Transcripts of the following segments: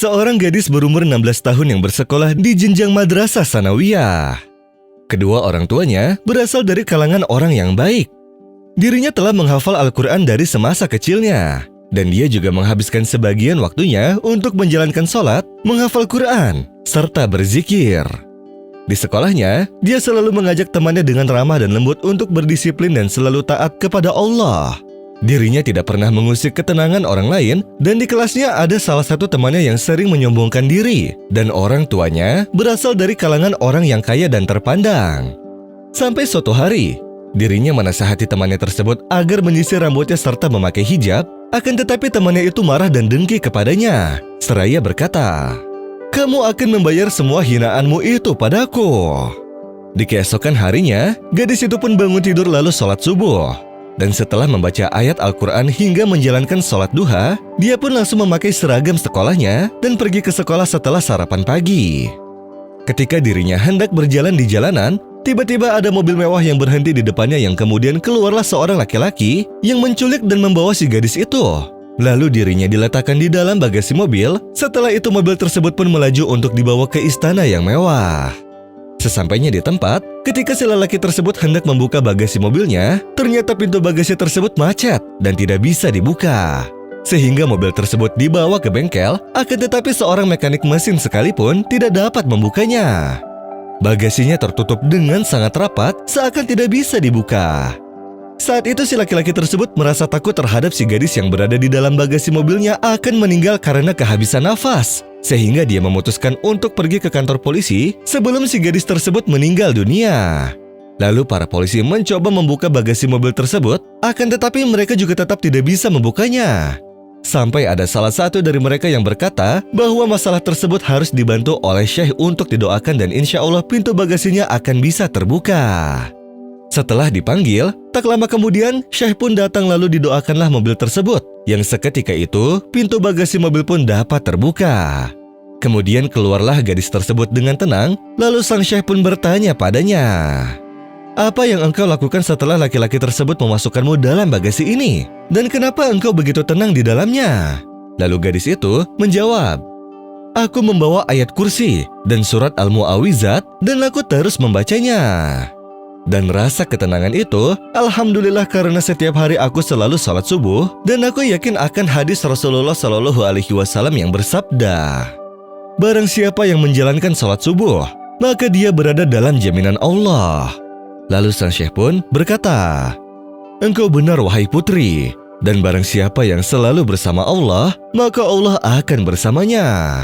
seorang gadis berumur 16 tahun yang bersekolah di jenjang madrasah sanawiyah. Kedua orang tuanya berasal dari kalangan orang yang baik. Dirinya telah menghafal Al-Quran dari semasa kecilnya, dan dia juga menghabiskan sebagian waktunya untuk menjalankan sholat, menghafal Quran, serta berzikir. Di sekolahnya, dia selalu mengajak temannya dengan ramah dan lembut untuk berdisiplin dan selalu taat kepada Allah. Dirinya tidak pernah mengusik ketenangan orang lain, dan di kelasnya ada salah satu temannya yang sering menyombongkan diri, dan orang tuanya berasal dari kalangan orang yang kaya dan terpandang. Sampai suatu hari, dirinya menasihati temannya tersebut agar menyisir rambutnya serta memakai hijab, akan tetapi temannya itu marah dan dengki kepadanya, seraya berkata, "Kamu akan membayar semua hinaanmu itu padaku." Di keesokan harinya, gadis itu pun bangun tidur lalu sholat subuh. Dan setelah membaca ayat Al-Quran hingga menjalankan sholat duha, dia pun langsung memakai seragam sekolahnya dan pergi ke sekolah setelah sarapan pagi. Ketika dirinya hendak berjalan di jalanan, tiba-tiba ada mobil mewah yang berhenti di depannya yang kemudian keluarlah seorang laki-laki yang menculik dan membawa si gadis itu. Lalu dirinya diletakkan di dalam bagasi mobil, setelah itu mobil tersebut pun melaju untuk dibawa ke istana yang mewah. Sesampainya di tempat, ketika si lelaki tersebut hendak membuka bagasi mobilnya, ternyata pintu bagasi tersebut macet dan tidak bisa dibuka. Sehingga mobil tersebut dibawa ke bengkel, akan tetapi seorang mekanik mesin sekalipun tidak dapat membukanya. Bagasinya tertutup dengan sangat rapat, seakan tidak bisa dibuka. Saat itu si laki-laki tersebut merasa takut terhadap si gadis yang berada di dalam bagasi mobilnya akan meninggal karena kehabisan nafas. Sehingga dia memutuskan untuk pergi ke kantor polisi sebelum si gadis tersebut meninggal dunia. Lalu para polisi mencoba membuka bagasi mobil tersebut, akan tetapi mereka juga tetap tidak bisa membukanya. Sampai ada salah satu dari mereka yang berkata bahwa masalah tersebut harus dibantu oleh Syekh untuk didoakan dan insya Allah pintu bagasinya akan bisa terbuka. Setelah dipanggil, tak lama kemudian Syekh pun datang lalu didoakanlah mobil tersebut. Yang seketika itu, pintu bagasi mobil pun dapat terbuka. Kemudian keluarlah gadis tersebut dengan tenang, lalu sang Syekh pun bertanya padanya, "Apa yang engkau lakukan setelah laki-laki tersebut memasukkanmu dalam bagasi ini? Dan kenapa engkau begitu tenang di dalamnya?" Lalu gadis itu menjawab, "Aku membawa ayat kursi dan surat Al-Mu'awizat dan aku terus membacanya. Dan rasa ketenangan itu, alhamdulillah karena setiap hari aku selalu salat subuh dan aku yakin akan hadis Rasulullah Shallallahu Alaihi Wasallam yang bersabda, barang siapa yang menjalankan salat subuh, maka dia berada dalam jaminan Allah." Lalu sang Syekh pun berkata, "Engkau benar wahai putri, dan barang siapa yang selalu bersama Allah, maka Allah akan bersamanya."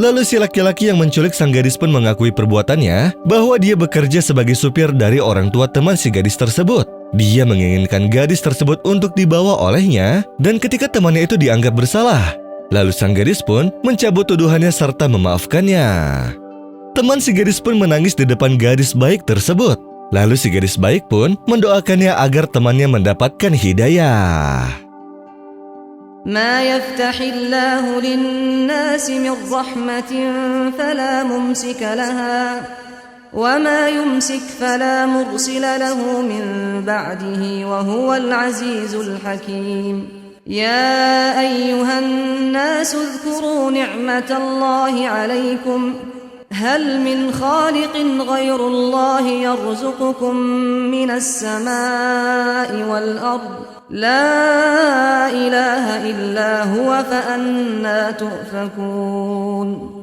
Lalu si laki-laki yang menculik sang gadis pun mengakui perbuatannya bahwa dia bekerja sebagai supir dari orang tua teman si gadis tersebut. Dia menginginkan gadis tersebut untuk dibawa olehnya dan ketika temannya itu dianggap bersalah, lalu sang gadis pun mencabut tuduhannya serta memaafkannya. Teman si gadis pun menangis di depan gadis baik tersebut. Lalu si gadis baik pun mendoakannya agar temannya mendapatkan hidayah. ما يفتح الله للناس من رحمة فلا ممسك لها وما يمسك فلا مرسل له من بعده وهو العزيز الحكيم يا أيها الناس اذكروا نعمة الله عليكم هل من خالق غير الله يرزقكم من السماء والأرض لا إله إلا هو فأنى تؤفكون